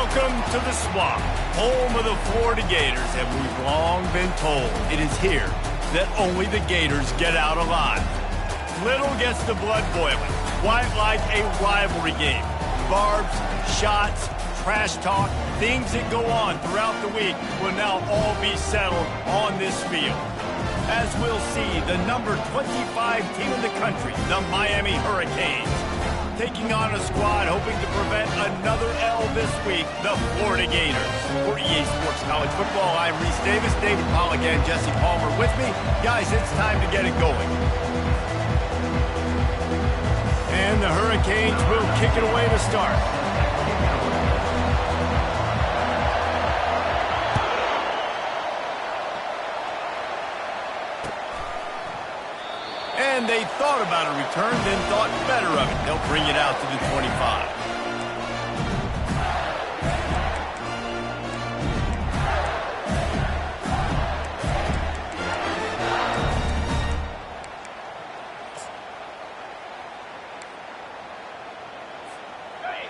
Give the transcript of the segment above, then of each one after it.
Welcome to the Swamp, home of the Florida Gators, and we've long been told it is here that only the Gators get out alive. Little gets the blood boiling, quite like a rivalry game. Barbs, shots, trash talk, things that go on throughout the week will now all be settled on this field. As we'll see, the number 25 team in the country, the Miami Hurricanes, taking on a squad hoping to prevent another L this week, the Florida Gators. For EA Sports College Football, I'm Reese Davis, David Pollack, and Jesse Palmer with me. Guys, it's time to get it going. And the Hurricanes will kick it away to start. And they thought about a return, then thought better of it. They'll bring it out to the 25.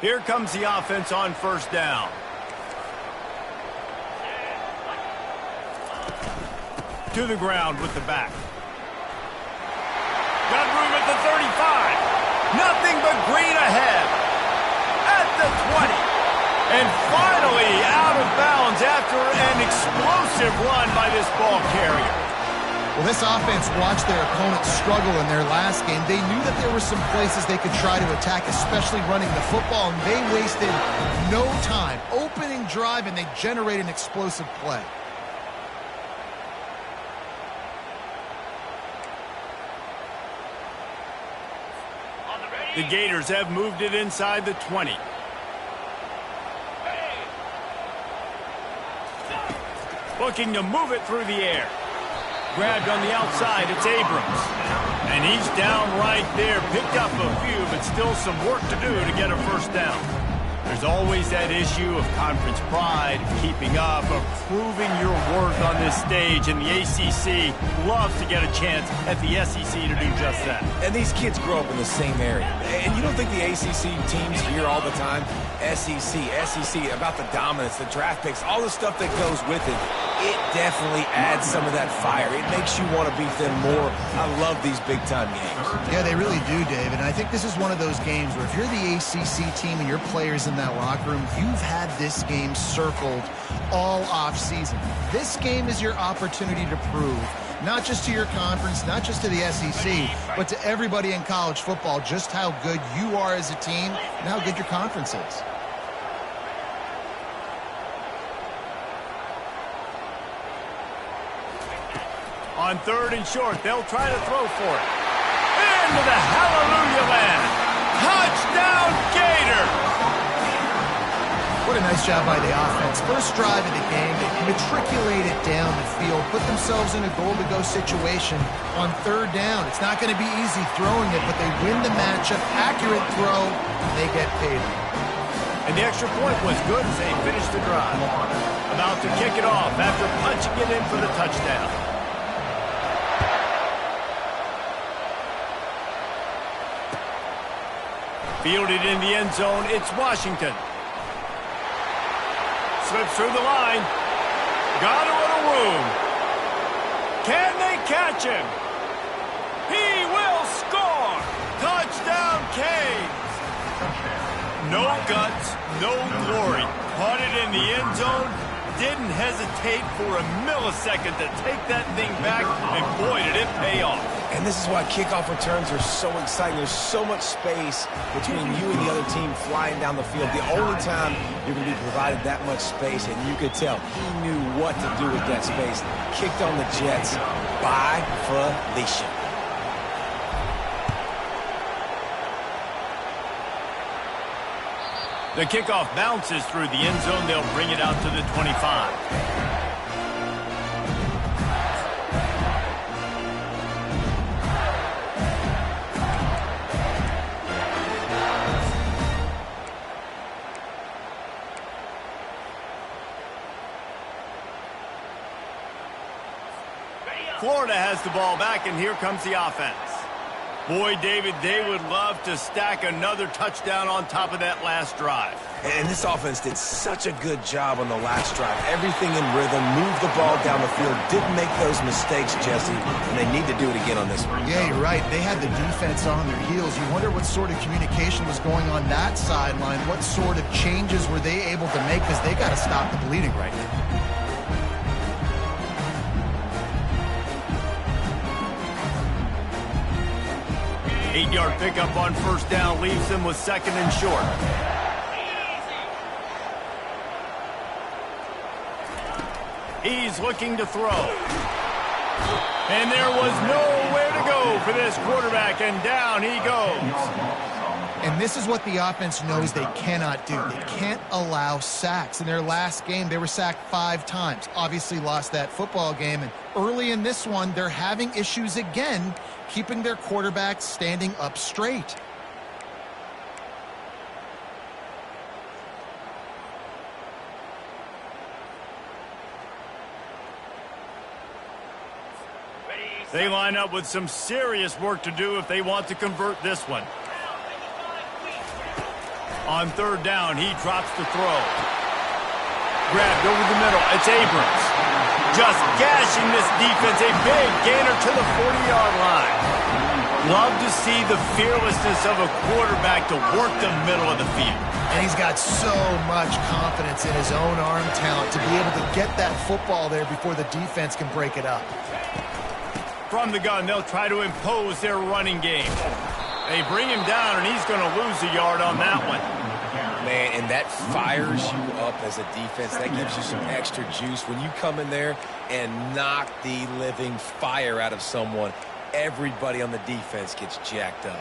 Here comes the offense on first down. To the ground with the back. Got room at the 35. Nothing but green ahead. At the 20. And finally out of bounds after an explosive run by this ball carrier. Well, this offense watched their opponents struggle in their last game. They knew that there were some places they could try to attack, especially running the football, and they wasted no time. Opening drive, and they generated an explosive play. The Gators have moved it inside the 20. Looking to move it through the air. Grabbed on the outside, it's Abrams. And he's down right there. Picked up a few, but still some work to do to get a first down. There's always that issue of conference pride, keeping up, of proving your worth on this stage, and the ACC loves to get a chance at the SEC to do just that. And these kids grow up in the same area. And you don't think the ACC teams hear all the time, SEC, about the dominance, the draft picks, all the stuff that goes with it. It definitely adds some of that fire. It makes you want to beat them more. I love these big-time games. Yeah, they really do, David. And I think this is one of those games where if you're the ACC team and your players in that locker room, you've had this game circled all off-season. This game is your opportunity to prove, not just to your conference, not just to the SEC, but to everybody in college football, just how good you are as a team and how good your conference is. On third and short, they'll try to throw for it. Into the hallelujah land. Touchdown, Gator! What a nice job by the offense. First drive of the game, they matriculated down the field, put themselves in a goal-to-go situation on third down. It's not going to be easy throwing it, but they win the matchup. Accurate throw, and they get paid. And the extra point was good as they finished the drive. About to kick it off after punching it in for the touchdown. Fielded in the end zone, it's Washington. Slips through the line. Got a little room. Can they catch him? He will score! Touchdown, Canes! No guts, no glory. Caught it in the end zone. Didn't hesitate for a millisecond to take that thing back, and boy, did it pay off. And this is why kickoff returns are so exciting. There's so much space between you and the other team flying down the field. The only time you're going to be provided that much space, and you could tell he knew what to do with that space. Kicked on the Jets by Felicia. The kickoff bounces through the end zone. They'll bring it out to the 25. Florida has the ball back, and here comes the offense. Boy, David, they would love to stack another touchdown on top of that last drive. And this offense did such a good job on the last drive. Everything in rhythm, moved the ball down the field, didn't make those mistakes, Jesse, and they need to do it again on this one. Yeah, you're right. They had the defense on their heels. You wonder what sort of communication was going on that sideline. What sort of changes were they able to make, because they got to stop the bleeding right now. 8-yard pickup on first down leaves them with 2nd and short. He's looking to throw. And there was nowhere to go for this quarterback, and down he goes. And this is what the offense knows they cannot do. They can't allow sacks. In their last game, they were sacked 5 times. Obviously lost that football game. And early in this one, they're having issues again keeping their quarterback standing up straight. They line up with some serious work to do if they want to convert this one. On 3rd down, he drops the throw. Grabbed over the middle. It's Abrams. Just gashing this defense. A big gainer to the 40-yard line. Love to see the fearlessness of a quarterback to work the middle of the field. And he's got so much confidence in his own arm talent to be able to get that football there before the defense can break it up. From the gun, they'll try to impose their running game. They bring him down, and he's going to lose a yard on that one. Man, and that fires you up as a defense. That gives you some extra juice. When you come in there and knock the living fire out of someone, everybody on the defense gets jacked up.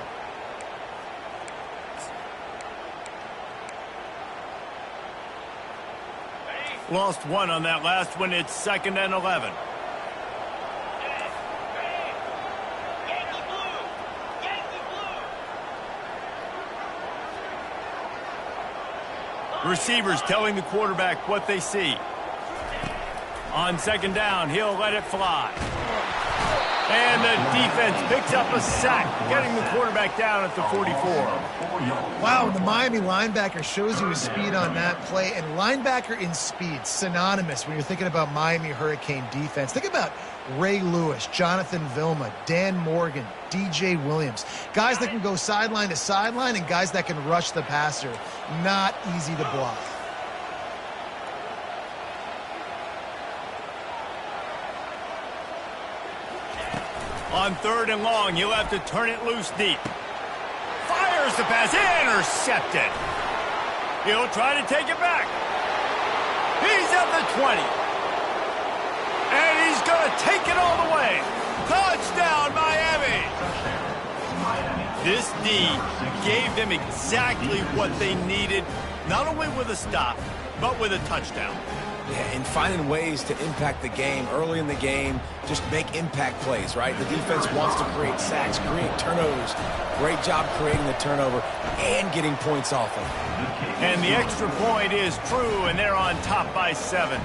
Lost 1 on that last one. It's 2nd and 11. Receivers telling the quarterback what they see. On 2nd down, he'll let it fly. And the defense picks up a sack, getting the quarterback down at the 44. Wow, the Miami linebacker shows you his speed on that play. And linebacker in speed, synonymous when you're thinking about Miami Hurricane defense. Think about Ray Lewis, Jonathan Vilma, Dan Morgan, DJ Williams. Guys that can go sideline to sideline and guys that can rush the passer. Not easy to block. On 3rd and long, he'll have to turn it loose deep. Fires the pass, intercepted. He'll try to take it back. He's at the 20. And he's going to take it all the way. Touchdown, Miami. This D gave them exactly what they needed, not only with a stop, but with a touchdown. Yeah, and finding ways to impact the game early in the game, just make impact plays, right? The defense wants to create sacks, create turnovers. Great job creating the turnover and getting points off of it. And the extra point is true, and they're on top by 7.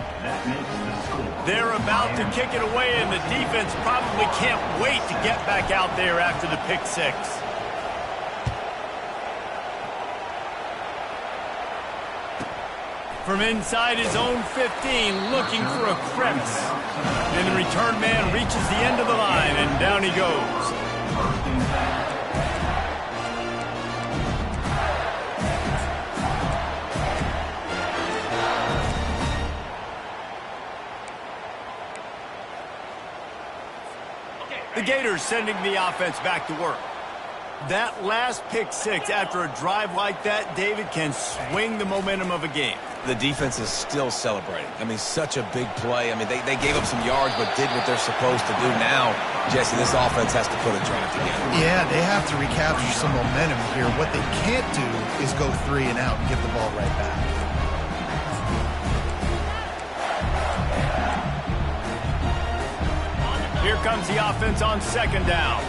They're about to kick it away, and the defense probably can't wait to get back out there after the pick 6. From inside his own 15, looking for a crevice. And the return man reaches the end of the line, and down he goes. The Gators sending the offense back to work. That last pick 6 after a drive like that, David, can swing the momentum of a game. The defense is still celebrating. I mean, such a big play. I mean, they gave up some yards but did what they're supposed to do. Now, Jesse, this offense has to put a drive together. Yeah, they have to recapture some momentum here. What they can't do is go 3 and out and give the ball right back. Here comes the offense on 2nd down.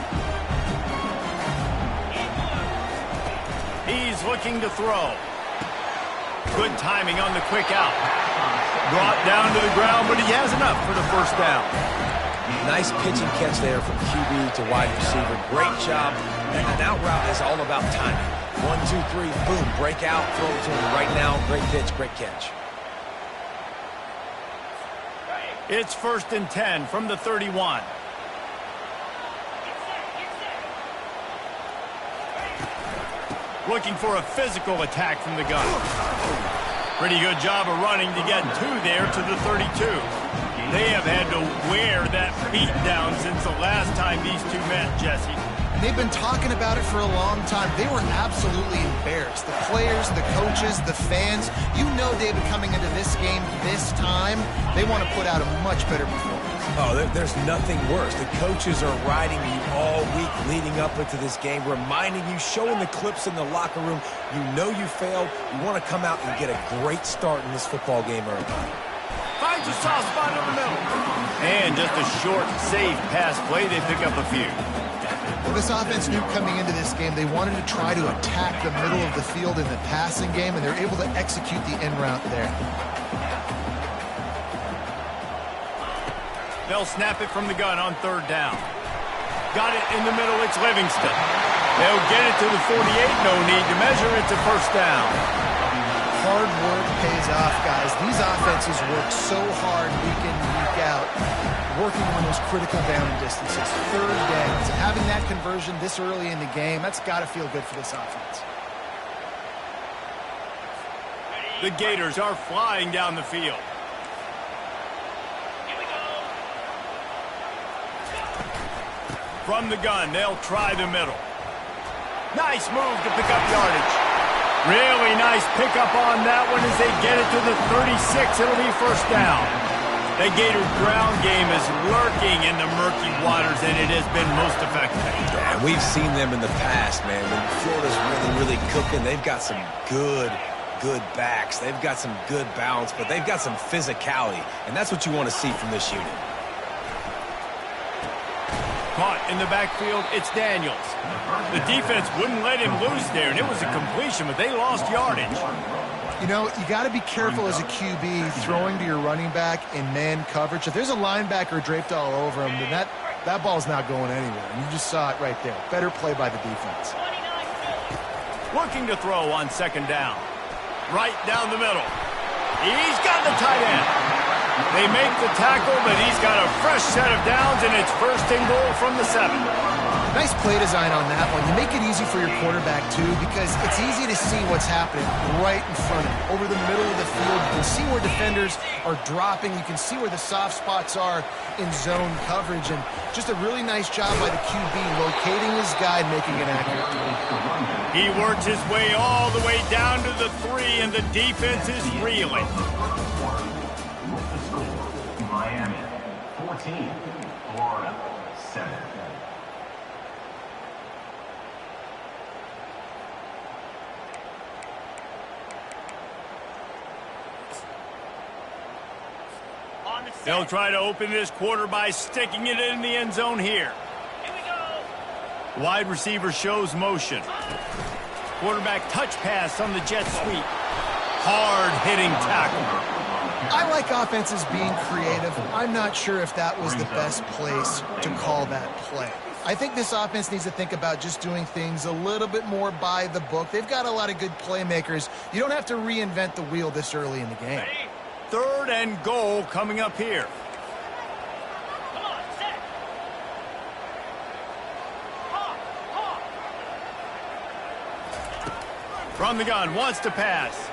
He's looking to throw. Good timing on the quick out. Brought down to the ground, but he has enough for the 1st down. Nice pitch and catch there from QB to wide receiver. Great job. And an out route is all about timing. 1, 2, 3, boom, break out, throw it to him right now. Great pitch, great catch. It's 1st and 10 from the 31. Looking for a physical attack from the gun. Pretty good job of running to get 2 there to the 32. They have had to wear that beat down since the last time these two met, Jesse. And they've been talking about it for a long time. They were absolutely embarrassed. The players, the coaches, the fans. You know, David, coming into this game this time, they want to put out a much better performance. Oh, there's nothing worse. The coaches are riding you all week leading up into this game, reminding you, showing the clips in the locker room. You know you failed. You want to come out and get a great start in this football game early. Finds a soft spot in the middle. And just a short, safe pass play. They pick up a few. Well, this offense knew coming into this game they wanted to try to attack the middle of the field in the passing game, and they're able to execute the en route there. They'll snap it from the gun on 3rd down. Got it in the middle. It's Livingston. They'll get it to the 48. No need to measure it to 1st down. Hard work pays off, guys. These offenses work so hard week in, week out, working on those critical down distances, 3rd downs. And having that conversion this early in the game, that's got to feel good for this offense. The Gators are flying down the field. From the gun, they'll try the middle. Nice move to pick up yardage. Really nice pickup on that one as they get it to the 36. It'll be 1st down. The Gator ground game is lurking in the murky waters, and it has been most effective. Yeah, we've seen them in the past, man. When Florida's really cooking, they've got some good backs. They've got some good balance, but they've got some physicality, and that's what you want to see from this unit. Caught in the backfield, it's Daniels. The defense wouldn't let him loose there, and it was a completion, but they lost yardage. You know, you got to be careful as a QB throwing to your running back in man coverage. If there's a linebacker draped all over him, then that ball's not going anywhere. And you just saw it right there. Better play by the defense. Looking to throw on 2nd down. Right down the middle. He's got the tight end. They make the tackle, but he's got a fresh set of downs, and it's 1st and goal from the 7. Nice play design on that one. You make it easy for your quarterback, too, because it's easy to see what's happening right in front of you. Over the middle of the field, you can see where defenders are dropping. You can see where the soft spots are in zone coverage. And just a really nice job by the QB locating his guy and making an accurate throw. He works his way all the way down to the 3, and the defense is reeling. Miami, 14, Florida, 7. They'll try to open this quarter by sticking it in the end zone here. Here we go. Wide receiver shows motion. Quarterback touch pass on the jet sweep. Hard-hitting tackle. I like offenses being creative. I'm not sure if that was the best place to call that play. I think this offense needs to think about just doing things a little bit more by the book. They've got a lot of good playmakers. You don't have to reinvent the wheel this early in the game. 3rd and goal coming up here. Come on, set. From the gun, wants to pass.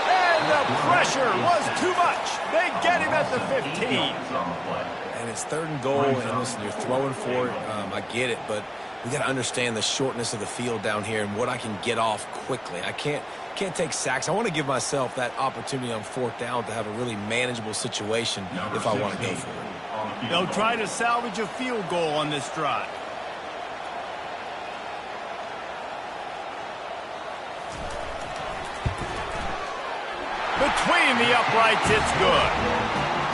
And the pressure was too much. They get him at the 15. And it's 3rd and goal, and listen, you're throwing for it. I get it, but we got to understand the shortness of the field down here and what I can get off quickly. I can't take sacks. I want to give myself that opportunity on 4th down to have a really manageable situation if I want to go for it. They'll try to salvage a field goal on this drive. Between the uprights, it's good.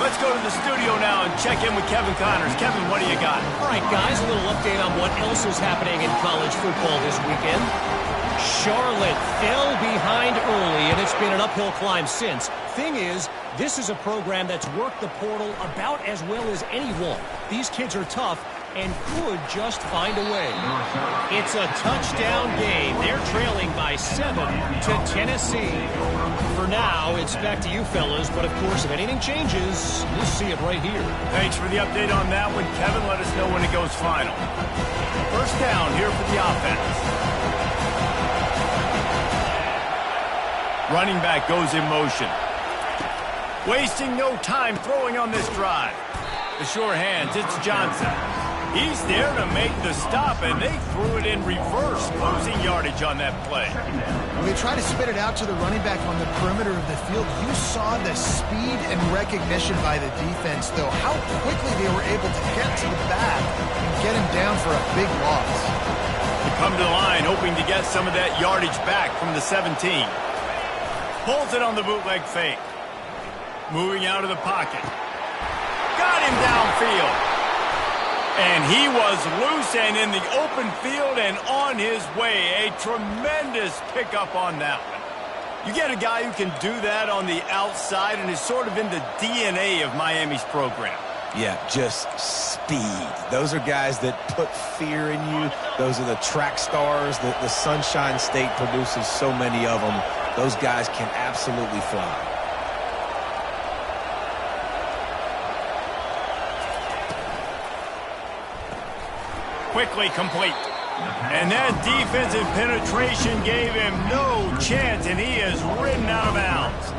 Let's go to the studio now and check in with Kevin Connors. Kevin, what do you got? All right, guys, a little update on what else is happening in college football this weekend. Charlotte fell behind early, and it's been an uphill climb since. Thing is, This is a program that's worked the portal about as well as anyone. These kids are tough and could just find a way. It's a touchdown game. They're trailing by 7 to Tennessee. For now, it's back to you fellas, but of course, if anything changes, you'll see it right here. Thanks for the update on that one, Kevin. Let us know when it goes final. First down here for the offense. Running back goes in motion. Wasting no time throwing on this drive. The sure hands, it's Johnson. He's there to make the stop, and they threw it in reverse, losing yardage on that play. When they try to spit it out to the running back on the perimeter of the field, you saw the speed and recognition by the defense, though, how quickly they were able to get to the back and get him down for a big loss. They come to the line, hoping to get some of that yardage back from the 17. Pulls it on the bootleg fake. Moving out of the pocket. Got him downfield. And he was loose and in the open field and on his way. A tremendous pickup on that one. You get a guy who can do that on the outside and is sort of in the DNA of Miami's program. Yeah, just speed. Those are guys that put fear in you. Those are the track stars that the Sunshine State produces so many of them. Those guys can absolutely fly. Quickly complete. And that defensive penetration gave him no chance, and he is ridden out of bounds.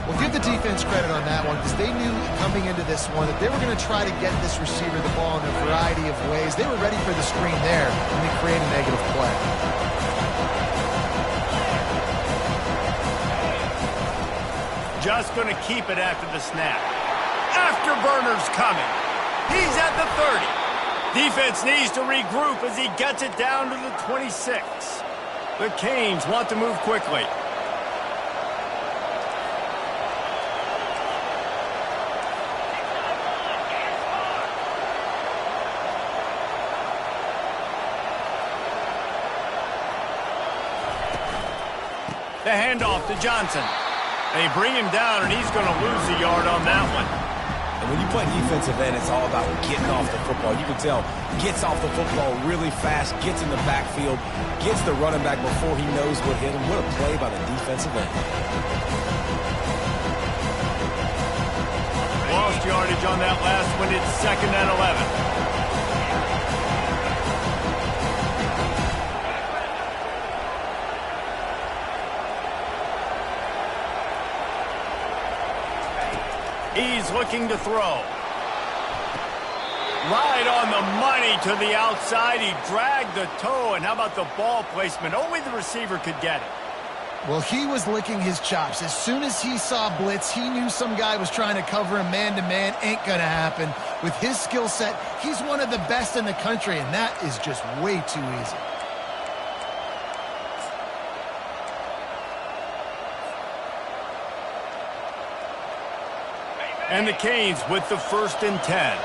Well, give the defense credit on that one because they knew coming into this one that they were going to try to get this receiver the ball in a variety of ways. They were ready for the screen there, and they create a negative play. Just going to keep it after the snap. Afterburner's coming. He's at the 30. Defense needs to regroup as he gets it down to the 26. The Canes want to move quickly. The handoff to Johnson. They bring him down, and he's going to lose a yard on that one. And when you play defensive end, it's all about getting off the football. You can tell, gets off the football really fast, gets in the backfield, gets the running back before he knows what hit him. What a play by the defensive end. Lost yardage on that last one. It's 2nd and 11. He's looking to throw. Right on the money to the outside. He dragged the toe, and how about the ball placement? Only the receiver could get it. Well, he was licking his chops. As soon as he saw blitz, he knew some guy was trying to cover him man-to-man. Ain't going to happen. With his skill set, he's one of the best in the country, and that is just way too easy. And the Canes with the 1st and 10.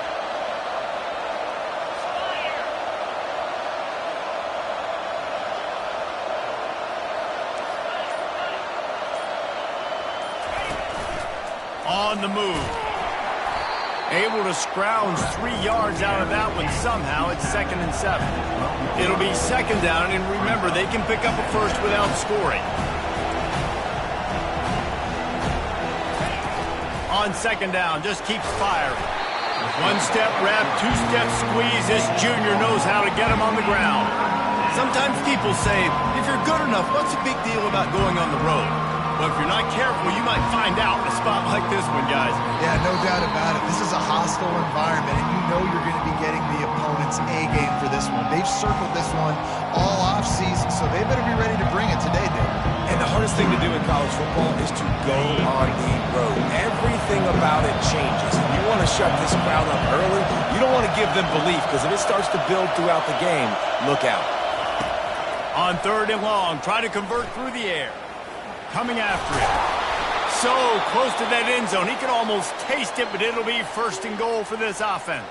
On the move. Able to scrounge 3 yards out of that one somehow. It's 2nd and 7. It'll be 2nd down, and remember, they can pick up a first without scoring. On 2nd down, just keeps firing. 1-step wrap, 2-step squeeze. This junior knows how to get him on the ground. Sometimes people say, if you're good enough, what's the big deal about going on the road? But if you're not careful, you might find out in a spot like this one, guys. Yeah, no doubt about it. This is a hostile environment, and you know you're going to be getting the opponent's A-game for this one. They've circled this one all offseason, so they better be ready to bring it today, David. And the hardest thing to do in college football is to go on the road. Everything about it changes. If you want to shut this crowd up early, you don't want to give them belief, because if it starts to build throughout the game, look out. On 3rd and long, try to convert through the air. Coming after it. So close to that end zone. He can almost taste it, but it'll be 1st and goal for this offense.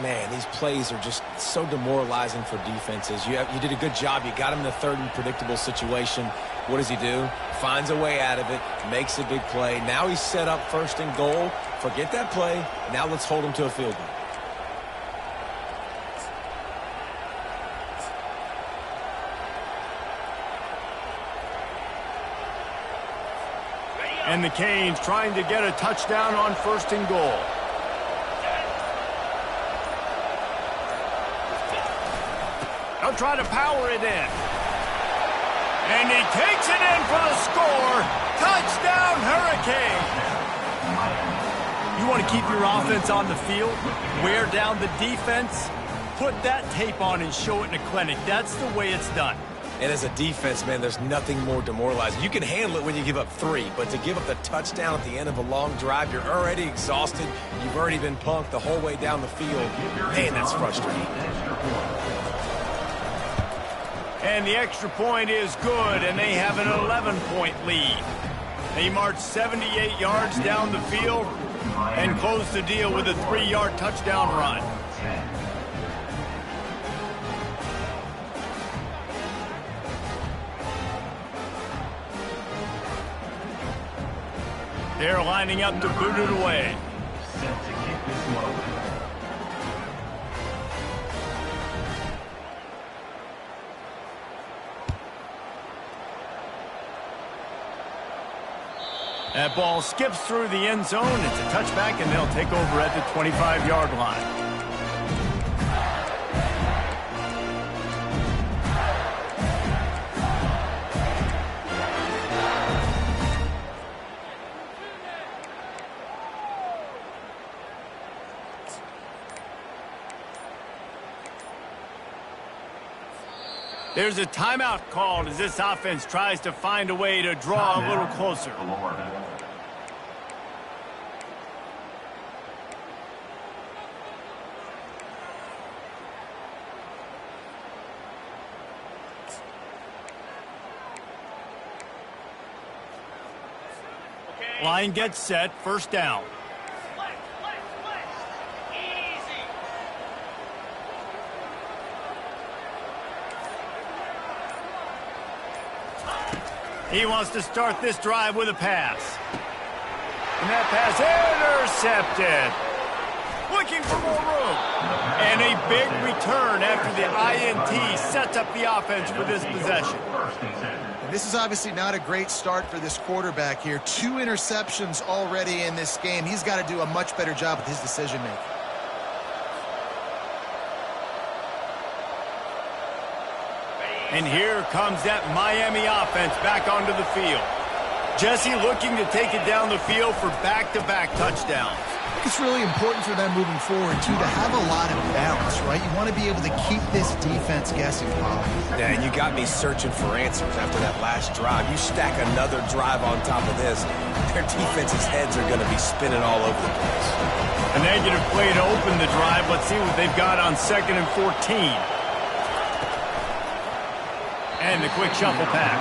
Man, these plays are just so demoralizing for defenses. You did a good job. You got him in a third and predictable situation. What does he do? Finds a way out of it, makes a big play. Now he's set up first and goal. Forget that play. Now let's hold him to a field goal. And the Canes trying to get a touchdown on first and goal. They'll try to power it in. And he takes it in for the score. Touchdown, Hurricane. You want to keep your offense on the field, wear down the defense, put that tape on and show it in a clinic. That's the way it's done. And as a defense, man, there's nothing more demoralizing. You can handle it when you give up 3, but to give up the touchdown at the end of a long drive, you're already exhausted. You've already been punked the whole way down the field. Man, that's frustrating. And the extra point is good, and they have an 11-point lead. They march 78 yards down the field and close the deal with a 3-yard touchdown run. They're lining up to boot it away. Set to kick this one away. That ball skips through the end zone. It's a touchback, and they'll take over at the 25-yard line. There's a timeout called as this offense tries to find a way to draw a little closer. Line gets set, first down. He wants to start this drive with a pass. And that pass intercepted. Looking for more room. And a big return after the INT sets up the offense for this possession. And this is obviously not a great start for this quarterback here. 2 interceptions already in this game. He's got to do a much better job with his decision-making. And here comes that Miami offense back onto the field. Jesse looking to take it down the field for back-to-back touchdowns. I think it's really important for them moving forward, too, to have a lot of balance, right? You want to be able to keep this defense guessing, Bob. Yeah, and you got me searching for answers after that last drive. You stack another drive on top of this, their defense's heads are going to be spinning all over the place. A negative play to open the drive. Let's see what they've got on 2nd and 14. And the quick shuffle pass.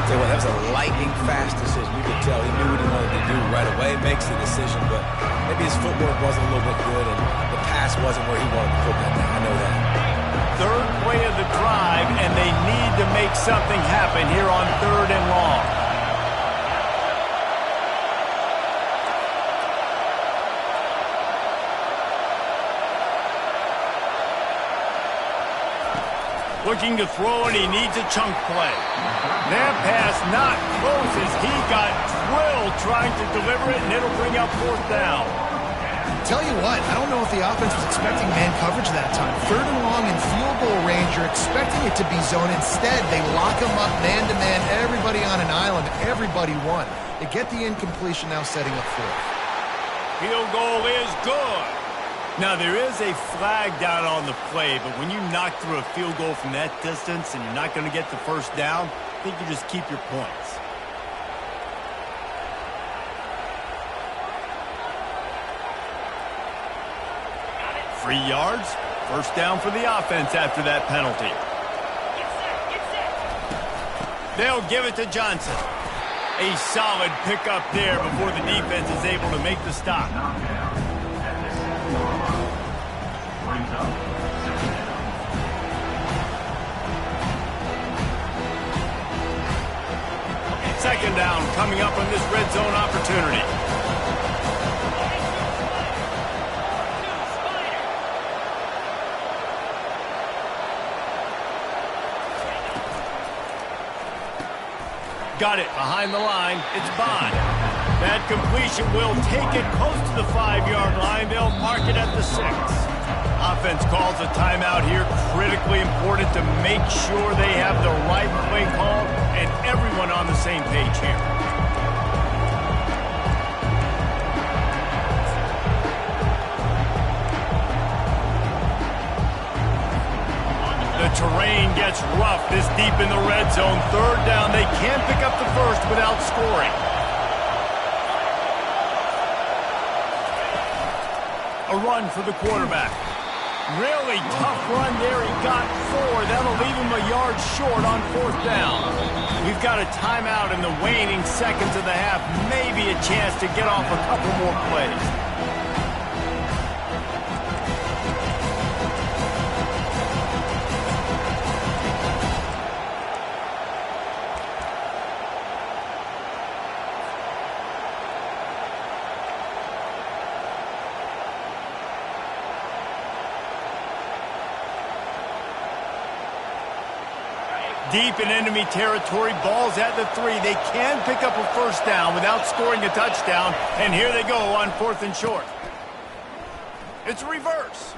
Tell you what, that was a lightning-fast decision. You could tell he knew what he wanted to do right away. Makes the decision, but maybe his footwork wasn't a little bit good, and the pass wasn't where he wanted to put that down. I know that. 3rd play of the drive, and they need to make something happen here on 3rd and long. Looking to throw, and he needs a chunk play. That pass not close as he got drilled trying to deliver it, and it'll bring up 4th down. Tell you what, I don't know if the offense was expecting man coverage that time. 3rd and long in field goal range, you're expecting it to be zone. Instead, they lock him up man-to-man, everybody on an island, everybody won. They get the incompletion, now setting up 4th. Field goal is good. Now, there is a flag down on the play, but when you knock through a field goal from that distance and you're not going to get the 1st down, I think you just keep your points. Got it. 3 yards, 1st down for the offense after that penalty. They'll give it to Johnson. A solid pickup there before the defense is able to make the stop. down coming up on this red zone opportunity. Got it behind the line. It's Bond. That completion will take it close to the 5-yard line. They'll mark it at the 6. Offense calls a timeout here. Critically important to make sure they have the right play call and everyone on the same page here. The terrain gets rough this deep in the red zone. 3rd down. They can't pick up the first without scoring. A run for the quarterback. Really tough run there. He got 4. That'll leave him a yard short on 4th down. We've got a timeout in the waning seconds of the half. Maybe a chance to get off a couple more plays. Deep in enemy territory, ball's at the 3. They can pick up a first down without scoring a touchdown, and here they go on 4th and short. It's a reverse.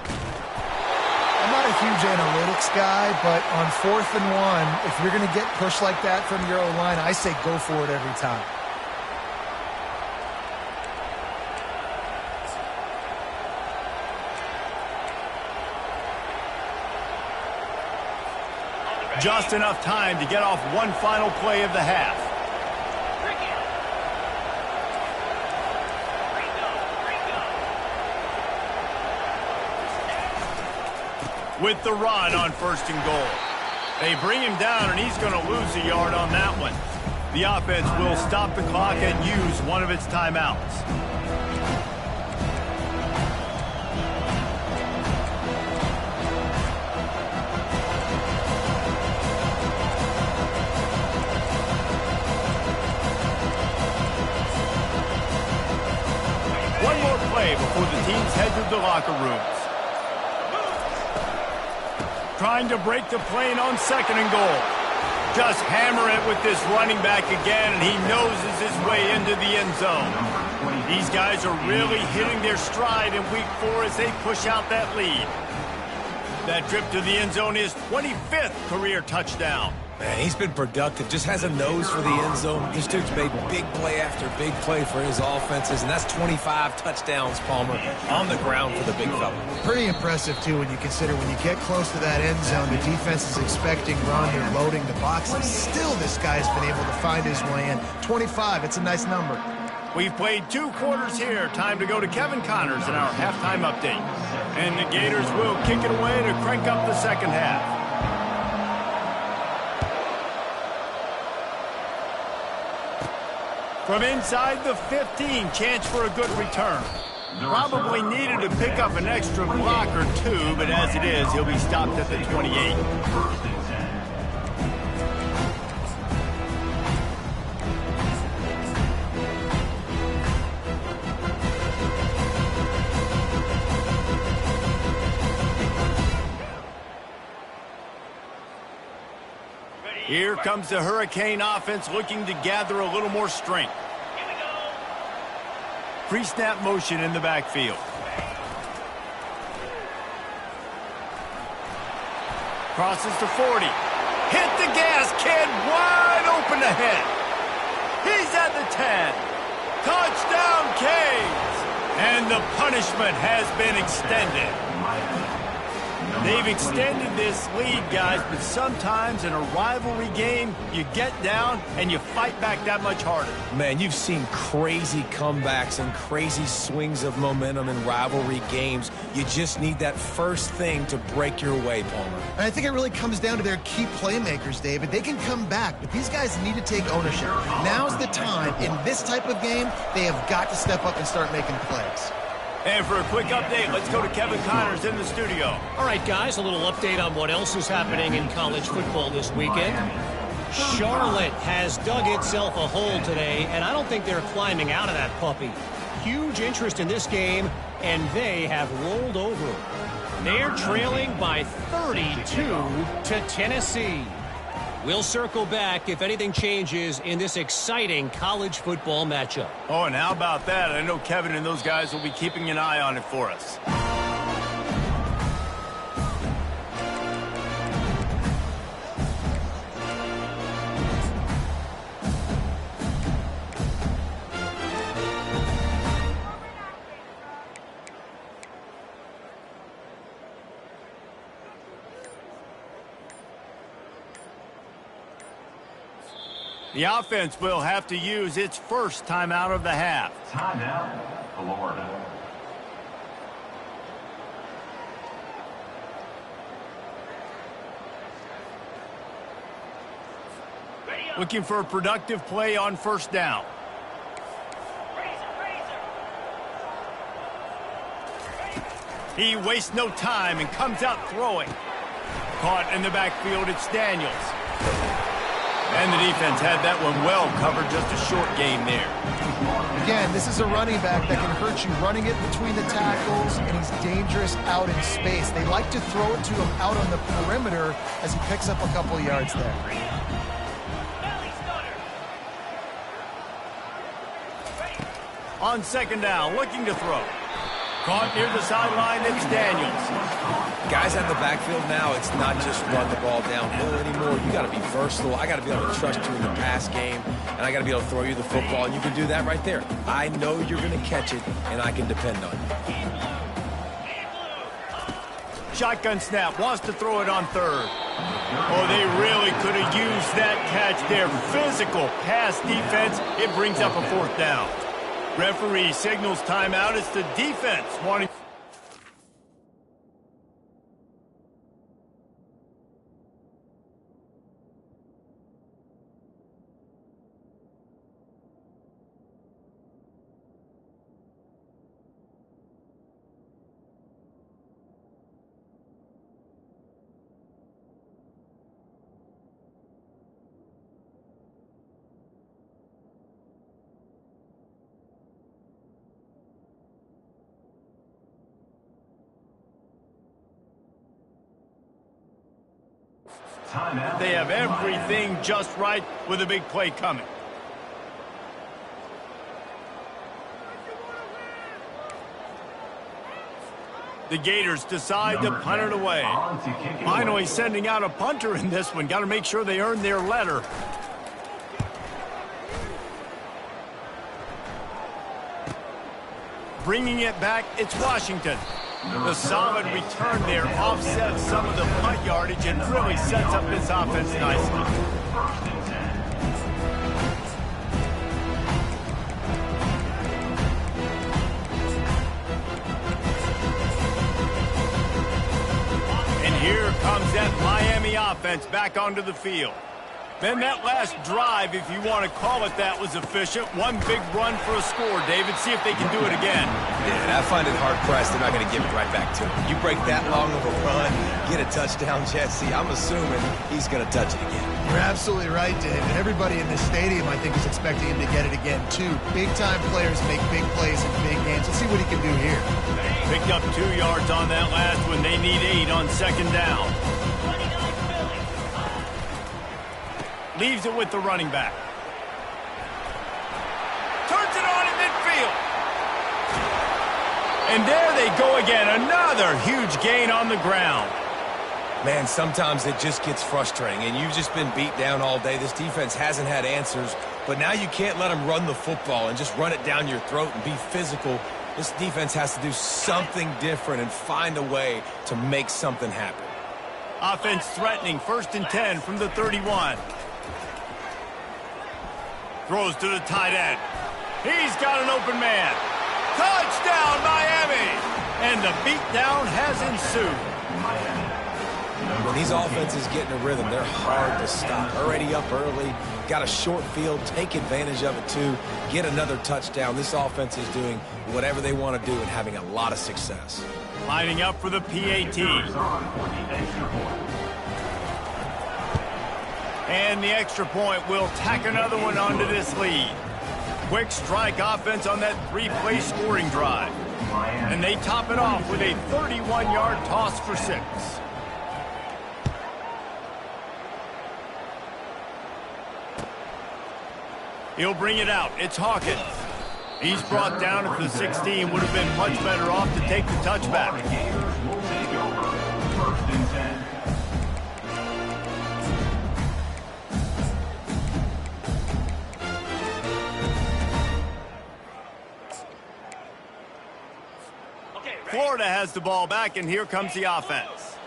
I'm not a huge analytics guy, but on 4th and 1, if you're going to get pushed like that from your O-line, I say go for it every time. Just enough time to get off one final play of the half. With the run on 1st and goal. They bring him down, and he's going to lose a yard on that one. The offense will stop the clock and use one of its timeouts. One more play before the teams head to the locker rooms. Trying to break the plane on 2nd and goal. Just hammer it with this running back again, and he noses his way into the end zone. These guys are really hitting their stride in week 4 as they push out that lead. That trip to the end zone is 25th career touchdown. Man, he's been productive. Just has a nose for the end zone. This dude's made big play after big play for his offenses, and that's 25 touchdowns, Palmer, on the ground for the big fella. Pretty impressive, too, when you consider when you get close to that end zone, the defense is expecting run, they're loading the boxes. Still, this guy's been able to find his way in. 25, it's a nice number. We've played 2 quarters here. Time to go to Kevin Connors in our halftime update. And the Gators will kick it away to crank up the second half. From inside the 15, chance for a good return. Probably needed to pick up an extra block or 2, but as it is, he'll be stopped at the 28. Here comes the Hurricane offense looking to gather a little more strength. Pre-snap motion in the backfield. Crosses to 40. Hit the gas, kid. Wide open ahead. He's at the 10. Touchdown, Canes. And the punishment has been extended. They've extended this lead, guys, but sometimes in a rivalry game, you get down and you fight back that much harder. Man, you've seen crazy comebacks and crazy swings of momentum in rivalry games. You just need that first thing to break your way, Palmer. And I think it really comes down to their key playmakers, David. They can come back, but these guys need to take ownership. Now's the time. In this type of game, they have got to step up and start making plays. And for a quick update, let's go to Kevin Connors in the studio. All right, guys, a little update on what else is happening in college football this weekend. Charlotte has dug itself a hole today, and I don't think they're climbing out of that puppy. Huge interest in this game, and they have rolled over. They're trailing by 32 to Tennessee. We'll circle back if anything changes in this exciting college football matchup. Oh, and how about that? I know Kevin and those guys will be keeping an eye on it for us. The offense will have to use its first timeout of the half. Timeout, Florida. Looking for a productive play on first down. He wastes no time and comes out throwing. Caught in the backfield, it's Daniels. And the defense had that one well covered, just a short gain there. Again, this is a running back that can hurt you running it between the tackles, and he's dangerous out in space. They like to throw it to him out on the perimeter as he picks up a couple yards there. On second down, looking to throw. Caught near the sideline, it's Daniels. Guys out in the backfield now, it's not just run the ball downhill anymore. You got to be versatile. I got to be able to trust you in the pass game, and I got to be able to throw you the football, and you can do that right there. I know you're going to catch it, and I can depend on you. Shotgun snap, wants to throw it on third. Oh, they really could have used that catch there. Physical pass defense, it brings up a fourth down. Referee signals timeout. It's the defense wanting... They have everything just right with a big play coming. The Gators decide to punt it away. Finally sending out a punter in this one. Got to make sure they earn their letter. Bringing it back, it's Washington. The solid return there offsets some of the punt yardage and really sets up this offense nicely. And here comes that Miami offense back onto the field. Then that last drive, if you want to call it that, was efficient. One big run for a score, David. See if they can do it again. Yeah, and I find it hard-pressed. They're not going to give it right back to him. You break that long of a run, get a touchdown, Jesse, I'm assuming he's going to touch it again. You're absolutely right, David. Everybody in this stadium, I think, is expecting him to get it again, too. Big-time players make big plays in big games. Let's see what he can do here. Picked up 2 yards on that last one. They need 8 on second down. Leaves it with the running back. Turns it on in midfield. And there they go again. Another huge gain on the ground. Man, sometimes it just gets frustrating, and you've just been beat down all day. This defense hasn't had answers, but now you can't let them run the football and just run it down your throat and be physical. This defense has to do something different and find a way to make something happen. Offense threatening, 1st and 10 from the 31. Throws to the tight end. He's got an open man. Touchdown, Miami! And the beatdown has ensued. When these offenses get in a rhythm, they're hard to stop. Already up early, got a short field, take advantage of it too, get another touchdown. This offense is doing whatever they want to do and having a lot of success. Lining up for the PAT. And the extra point will tack another one onto this lead. Quick strike offense on that 3-play scoring drive. And they top it off with a 31-yard toss for 6. He'll bring it out. It's Hawkins. He's brought down at the 16. Would have been much better off to take the touchback. Florida has the ball back, and here comes the offense.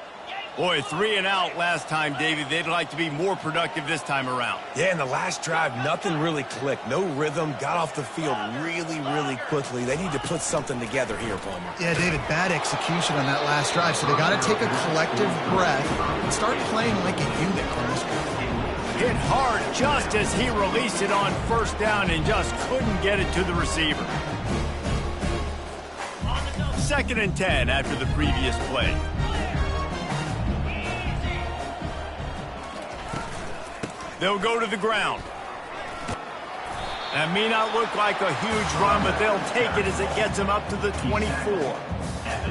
Boy, 3 and out last time, David. They'd like to be more productive this time around. Yeah, in the last drive, nothing really clicked. No rhythm, got off the field really quickly. They need to put something together here, Palmer. Yeah, David, bad execution on that last drive, so they got to take a collective breath and start playing like a unit. Hit hard just as he released it on first down and just couldn't get it to the receiver. 2nd and 10 after the previous play. They'll go to the ground. That may not look like a huge run, but they'll take it as it gets them up to the 24.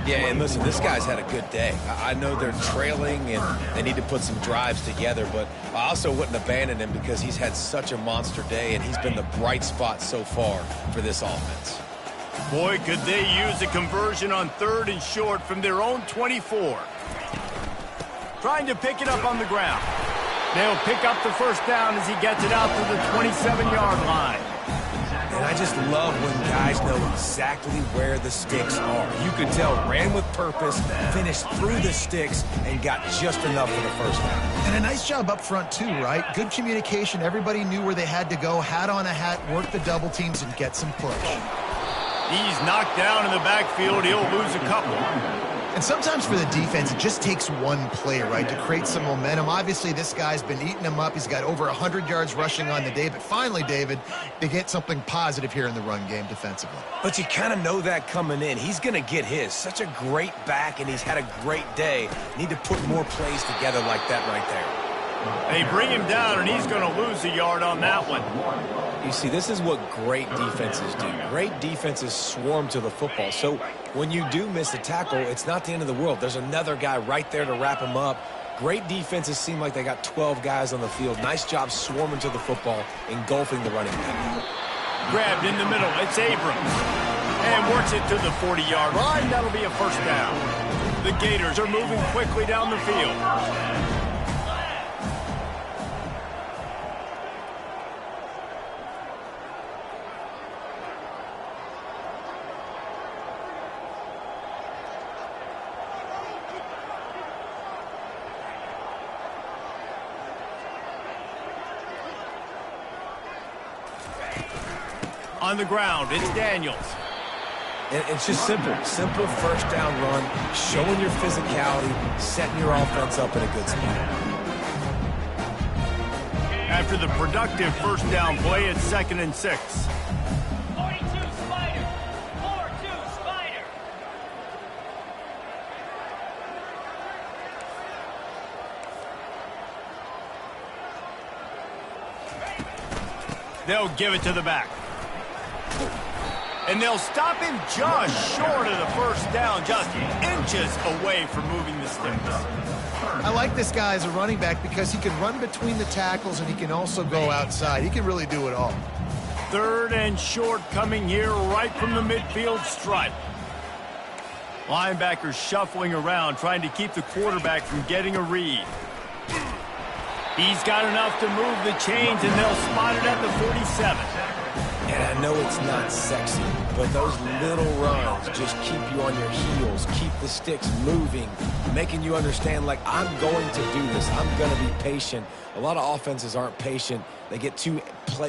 Yeah, and listen, this guy's had a good day. I know they're trailing and they need to put some drives together, but I also wouldn't abandon him because he's had such a monster day and he's been the bright spot so far for this offense. Boy, could they use a conversion on 3rd and short from their own 24. Trying to pick it up on the ground. They'll pick up the first down as he gets it out to the 27-yard line. And I just love when guys know exactly where the sticks are. You could tell, ran with purpose, finished through the sticks, and got just enough for the first down. And a nice job up front, too, right? Good communication. Everybody knew where they had to go, hat on a hat, work the double teams, and get some push. He's knocked down in the backfield. He'll lose a couple. And sometimes for the defense, it just takes one play, right, to create some momentum. Obviously, this guy's been eating them up. He's got over 100 yards rushing on the day. But finally, David, they get something positive here in the run game defensively. But you kind of know that coming in. He's going to get his. Such a great back, and he's had a great day. Need to put more plays together like that right there. They bring him down, and he's going to lose a yard on that one. You see, this is what great defenses do. Great defenses swarm to the football. So when you do miss a tackle, it's not the end of the world. There's another guy right there to wrap him up. Great defenses seem like they got 12 guys on the field. Nice job swarming to the football, engulfing the running back. Grabbed in the middle. It's Abrams. And works it to the 40-yard line. That'll be a first down. The Gators are moving quickly down the field. On the ground, it's Daniels. And it's just simple. Simple first down run, showing your physicality, setting your offense up in a good spot. After the productive first down play, it's 2nd and 6. 42 Spider. 4-2 Spider. They'll give it to the back. And they'll stop him just short of the first down, just inches away from moving the sticks. I like this guy as a running back because he can run between the tackles and he can also go outside. He can really do it all. 3rd and short coming here right from the midfield stripe. Linebackers shuffling around, trying to keep the quarterback from getting a read. He's got enough to move the chains, and they'll spot it at the 47. And I know it's not sexy, but those little runs just keep you on your heels, keep the sticks moving, making you understand, like, I'm going to do this. I'm going to be patient. A lot of offenses aren't patient. They get too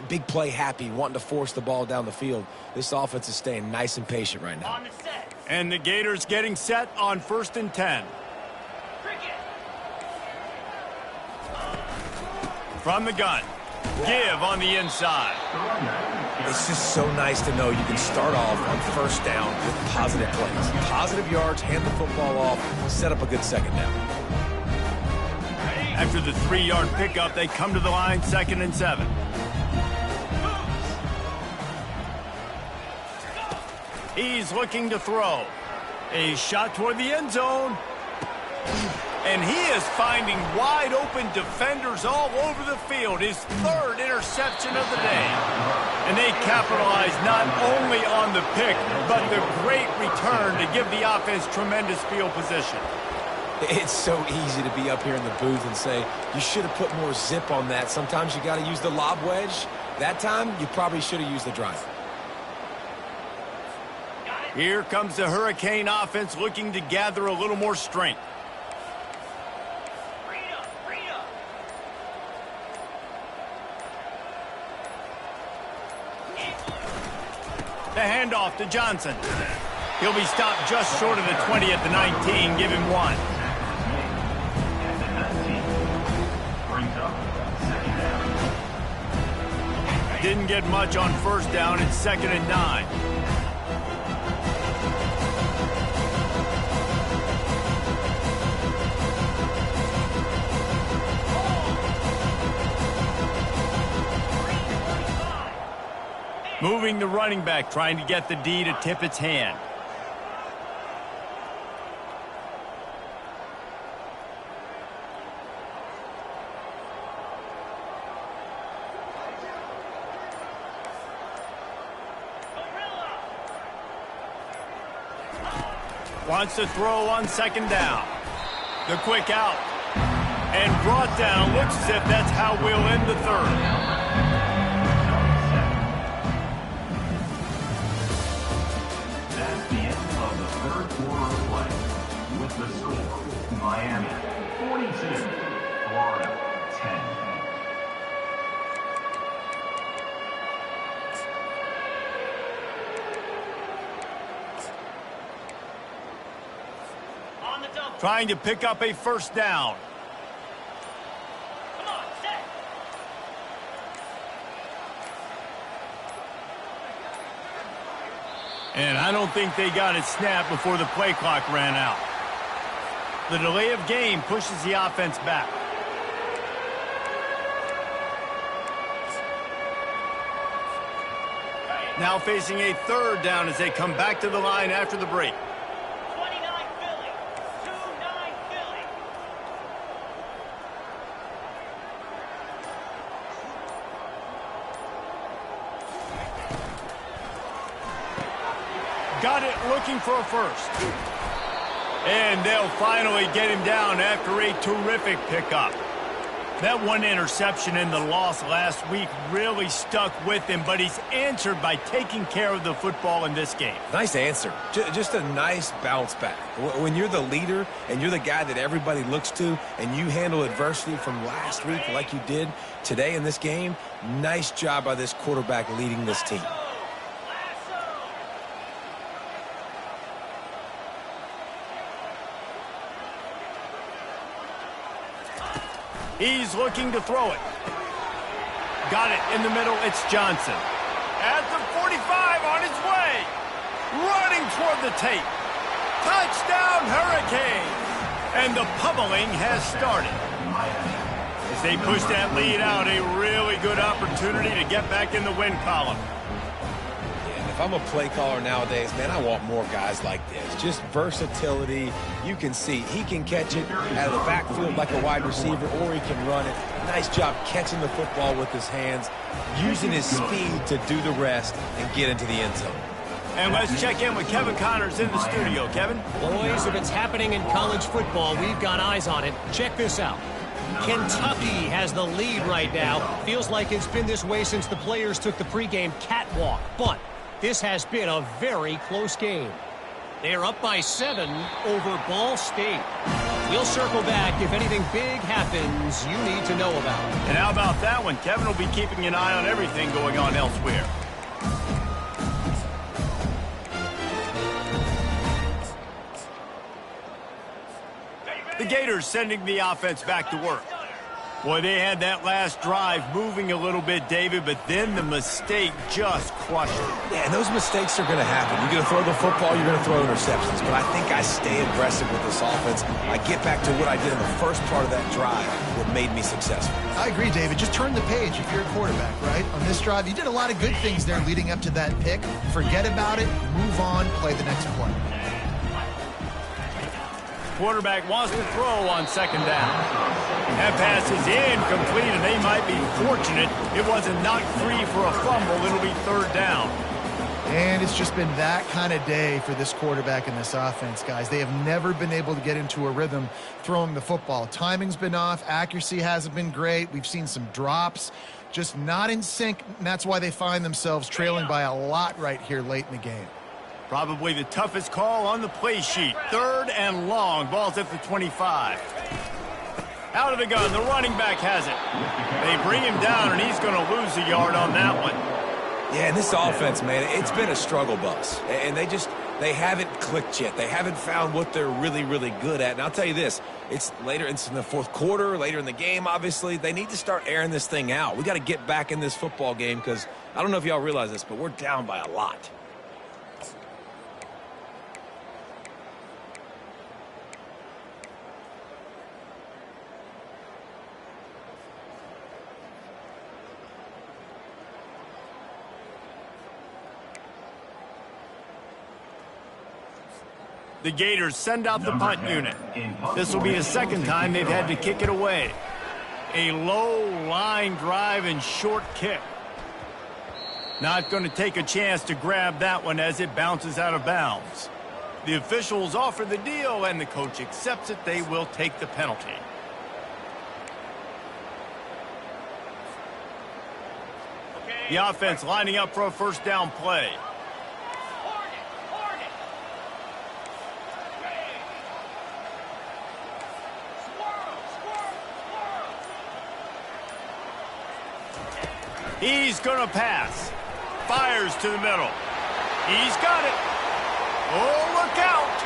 big play happy, wanting to force the ball down the field. This offense is staying nice and patient right now. And the Gators getting set on 1st and 10. From the gun. Give on the inside. It's just so nice to know you can start off on first down with positive plays. Positive yards, hand the football off, set up a good second down. After the 3-yard pickup, they come to the line 2nd and 7. He's looking to throw. A shot toward the end zone. And he is finding wide-open defenders all over the field. His 3rd interception of the day. And they capitalize not only on the pick, but the great return to give the offense tremendous field position. It's so easy to be up here in the booth and say, you should have put more zip on that. Sometimes you got to use the lob wedge. That time, you probably should have used the drive. Here comes the Hurricane offense looking to gather a little more strength. The handoff to Johnson. He'll be stopped just short of the 20 at the 19. Give him 1. Didn't get much on 1st down. It's 2nd and 9. Moving the running back, trying to get the D to tip its hand. Wants to throw on 2nd down. The quick out. And brought down. Looks as if that's how we'll end the 3rd. The score, Miami 42, Florida 10. On the double. Trying to pick up a 1st down. Come on, set. And I don't think they got it snapped before the play clock ran out. The delay of game pushes the offense back. Now facing a 3rd down as they come back to the line after the break. 29 Philly. 2-9 Philly. Got it looking for a 1st. And they'll finally get him down after a terrific pickup. That 1 interception in the loss last week really stuck with him, but he's answered by taking care of the football in this game. Nice answer. Just a nice bounce back. When you're the leader and you're the guy that everybody looks to and you handle adversity from last week like you did today in this game, nice job by this quarterback leading this team. He's looking to throw it. Got it in the middle. It's Johnson. At the 45 on his way. Running toward the tape. Touchdown, Hurricanes. And the pummeling has started. As they push that lead out, a really good opportunity to get back in the win column. If I'm a play caller nowadays, man, I want more guys like this. Just versatility. You can see he can catch it out of the backfield like a wide receiver, or he can run it. Nice job catching the football with his hands, using his speed to do the rest and get into the end zone. And let's check in with Kevin Connors in the studio. Kevin? Boys, if it's happening in college football, we've got eyes on it. Check this out. Kentucky has the lead right now. Feels like it's been this way since the players took the pregame catwalk. But this has been a very close game. They're up by 7 over Ball State. We'll circle back if anything big happens you need to know about. And how about that one? Kevin will be keeping an eye on everything going on elsewhere. The Gators sending the offense back to work. Boy, they had that last drive moving a little bit, David, but then the mistake just crushed it. Yeah, and those mistakes are going to happen. You're going to throw the football, you're going to throw interceptions. But I think I stay aggressive with this offense. I get back to what I did in the first part of that drive that made me successful. I agree, David. Just turn the page if you're a quarterback, right? On this drive, you did a lot of good things there leading up to that pick. Forget about it, move on, play the next play. Quarterback wants to throw on second down. That pass is incomplete, and they might be fortunate it wasn't knocked free for a fumble. It'll be third down. And it's just been that kind of day for this quarterback and this offense, guys. They have never been able to get into a rhythm throwing the football. Timing's been off. Accuracy hasn't been great. We've seen some drops, just not in sync, and that's why they find themselves trailing by a lot right here late in the game. Probably the toughest call on the play sheet. Third and long. Ball's at the 25. Out of the gun. The running back has it. They bring him down, and he's going to lose a yard on that one. Yeah, and this offense, man, it's been a struggle bus. And they haven't clicked yet. They haven't found what they're really, really good at. And I'll tell you this, it's in the fourth quarter, later in the game, obviously. They need to start airing this thing out. We got to get back in this football game because I don't know if y'all realize this, but we're down by a lot. The Gators send out the punt unit. This will be a second time they've had to kick it away. A low line drive and short kick. Not going to take a chance to grab that one as it bounces out of bounds. The officials offer the deal and the coach accepts it. They will take the penalty. The offense lining up for a first down play. He's going to pass. Fires to the middle. He's got it. Oh, look out.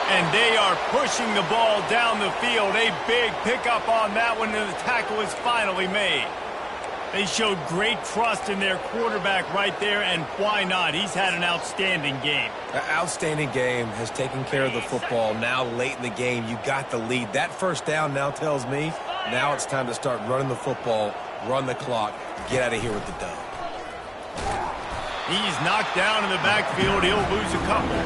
And they are pushing the ball down the field. A big pickup on that one, and the tackle is finally made. They showed great trust in their quarterback right there, and why not? He's had an outstanding game. An outstanding game, has taken care of the football. Now late in the game, you got the lead. That first down now tells me now it's time to start running the football, run the clock, get out of here with the dub. He's knocked down in the backfield. He'll lose a couple.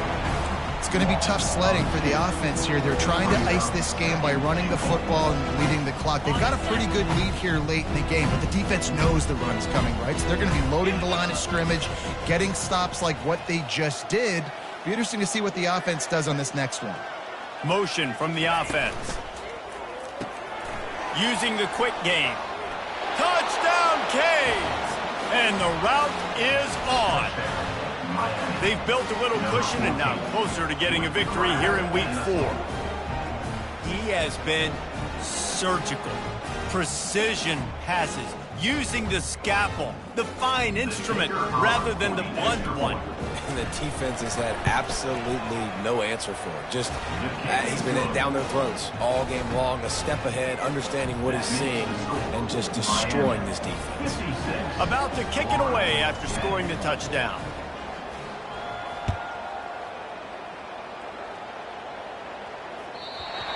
It's going to be tough sledding for the offense here. They're trying to ice this game by running the football and leading the clock. They've got a pretty good lead here late in the game, but the defense knows the run's coming, right? So they're going to be loading the line of scrimmage, getting stops like what they just did. Be interesting to see what the offense does on this next one. Motion from the offense. Using the quick game. Touchdown, Canes! And the route is on. They've built a little cushion and now closer to getting a victory here in Week 4. He has been surgical. Precision passes. Using the scalpel, the fine instrument, rather than the blunt one. And the defense has had absolutely no answer for it. Just, he's been down their throats all game long, a step ahead, understanding what he's seeing, and just destroying this defense. About to kick it away after scoring the touchdown.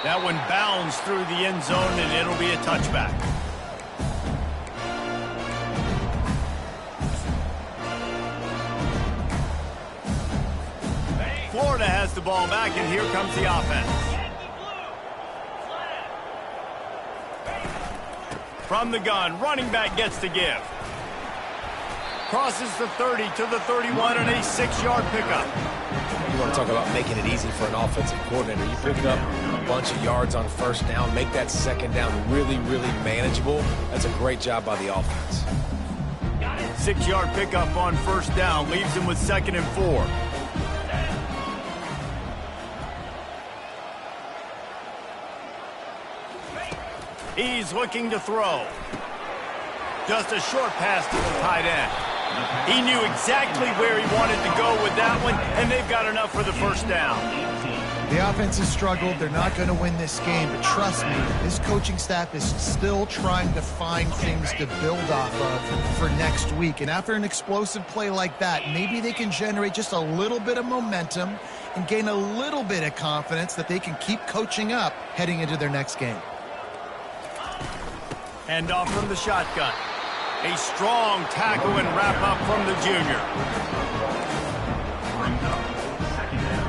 That one bounds through the end zone, and it'll be a touchback. Florida has the ball back, and here comes the offense. From the gun, running back gets the give. Crosses the 30 to the 31 and a 6-yard pickup. You want to talk about making it easy for an offensive coordinator. You pick up a bunch of yards on first down, make that second down really, really manageable. That's a great job by the offense. 6-yard pickup on first down leaves him with 2nd and 4. He's looking to throw. Just a short pass to the tight end. He knew exactly where he wanted to go with that one, and they've got enough for the first down. The offense has struggled. They're not going to win this game, but trust me, this coaching staff is still trying to find things to build off of for next week. And after an explosive play like that, maybe they can generate just a little bit of momentum and gain a little bit of confidence that they can keep coaching up heading into their next game. Hand off from the shotgun. A strong tackle and wrap up from the junior. Brings up second down.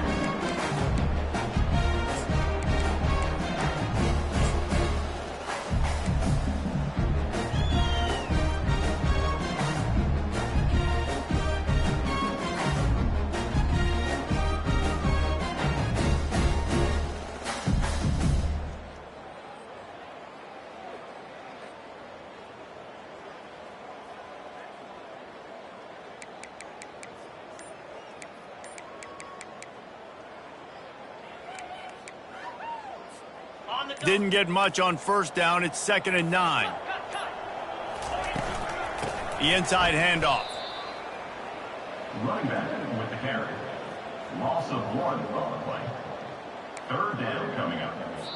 On the double. Didn't get much on first down. It's 2nd and 9. The inside handoff. Running back with the carry. Loss of 1 on the play. 3rd down coming up.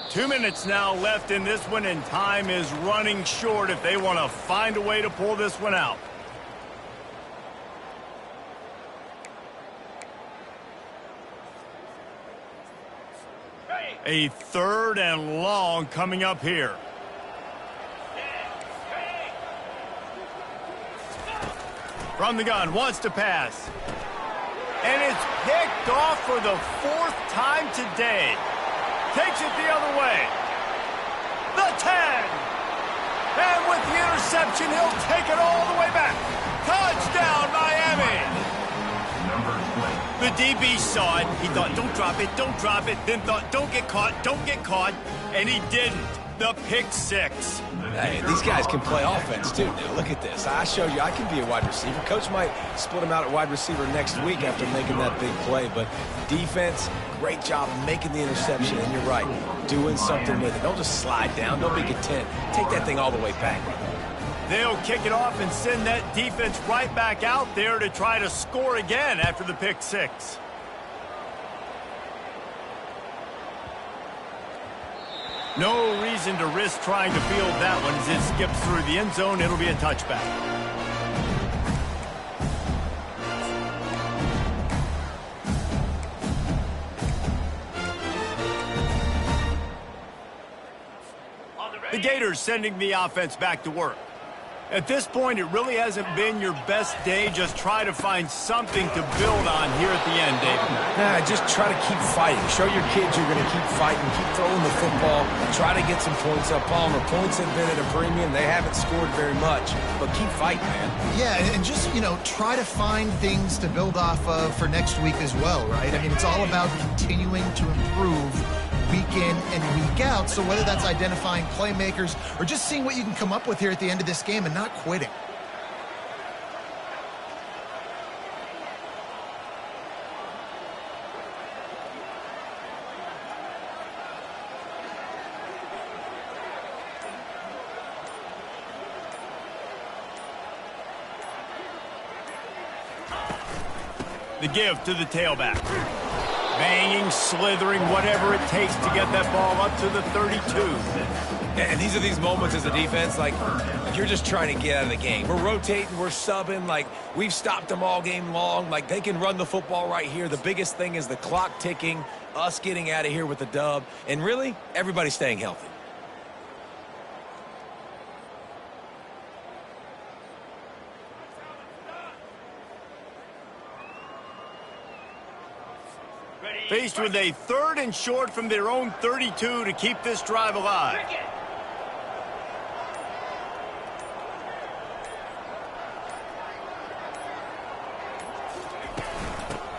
2 minutes now left in this one, and time is running short if they want to find a way to pull this one out. A 3rd and long coming up here. From the gun, wants to pass. And it's picked off for the 4th time today. Takes it the other way. The 10. And with the interception, he'll take it all the way back. Touchdown, Miami. Number 20. The DB saw it. He thought, don't drop it, don't drop it. Then thought, don't get caught, don't get caught. And he didn't. The pick 6. Hey, these guys can play offense, too. Now, look at this. I showed you I can be a wide receiver. Coach might split him out at wide receiver next week after making that big play. But defense, great job making the interception. And you're right, doing something with it. Don't just slide down. Don't be content. Take that thing all the way back. They'll kick it off and send that defense right back out there to try to score again after the pick 6. No reason to risk trying to field that one as it skips through the end zone. It'll be a touchback. The Gators sending the offense back to work. At this point, it really hasn't been your best day. Just try to find something to build on here at the end, David. Nah, just try to keep fighting. Show your kids you're going to keep fighting. Keep throwing the football. Try to get some points up. Palmer, points have been at a premium. They haven't scored very much, but keep fighting, man. Yeah, and just, try to find things to build off of for next week as well, right? I mean, it's all about continuing to improve week in and week out. So whether that's identifying playmakers or just seeing what you can come up with here at the end of this game and not quitting. The give to the tailback. Banging, slithering, whatever it takes to get that ball up to the 32. And these are these moments as a defense, like you're just trying to get out of the game. We're rotating, we're subbing, like we've stopped them all game long. Like they can run the football right here. The biggest thing is the clock ticking, us getting out of here with the dub, and really, everybody staying healthy. Faced with a 3rd and short from their own 32 to keep this drive alive.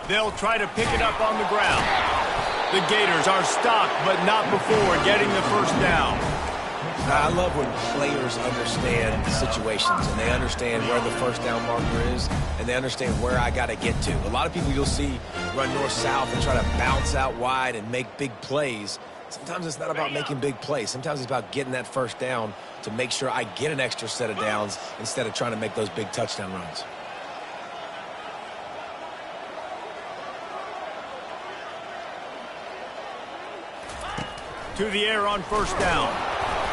They'll try to pick it up on the ground. The Gators are stopped, but not before getting the first down. I love when players understand situations and they understand where the first down marker is and they understand where I got to get to. A lot of people you'll see run north-south and try to bounce out wide and make big plays. Sometimes it's not about making big plays. Sometimes it's about getting that first down to make sure I get an extra set of downs instead of trying to make those big touchdown runs. To the air on first down.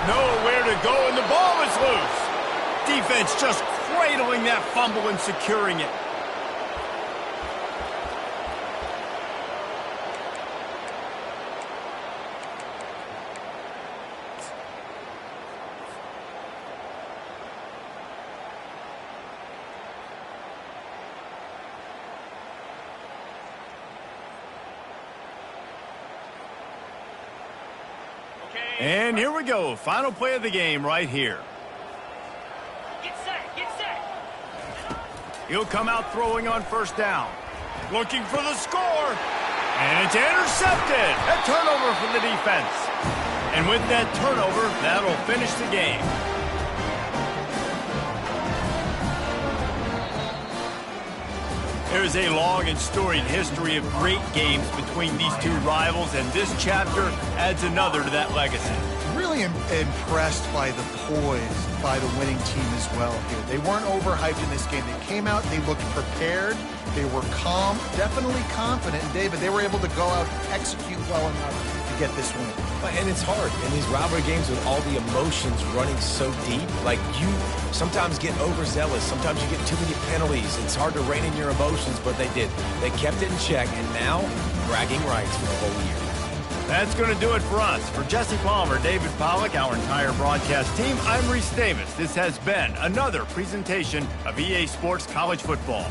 Nowhere to go, and the ball is loose. Defense just cradling that fumble and securing it. And here we go. Final play of the game right here. Get set, get set. He'll come out throwing on first down. Looking for the score. And it's intercepted. A turnover for the defense. And with that turnover, that'll finish the game. There's a long and storied history of great games between these two rivals, and this chapter adds another to that legacy. Really impressed by the poise by the winning team as well here. They weren't overhyped in this game. They came out, they looked prepared, they were calm, definitely confident. And David, they were able to go out and execute well enough to get this win. And it's hard in these rivalry games with all the emotions running so deep. Like, you sometimes get overzealous. Sometimes you get too many penalties. It's hard to rein in your emotions, but they did. They kept it in check, and now bragging rights for the whole year. That's going to do it for us. For Jesse Palmer, David Pollack, our entire broadcast team, I'm Reese Davis. This has been another presentation of EA Sports College Football.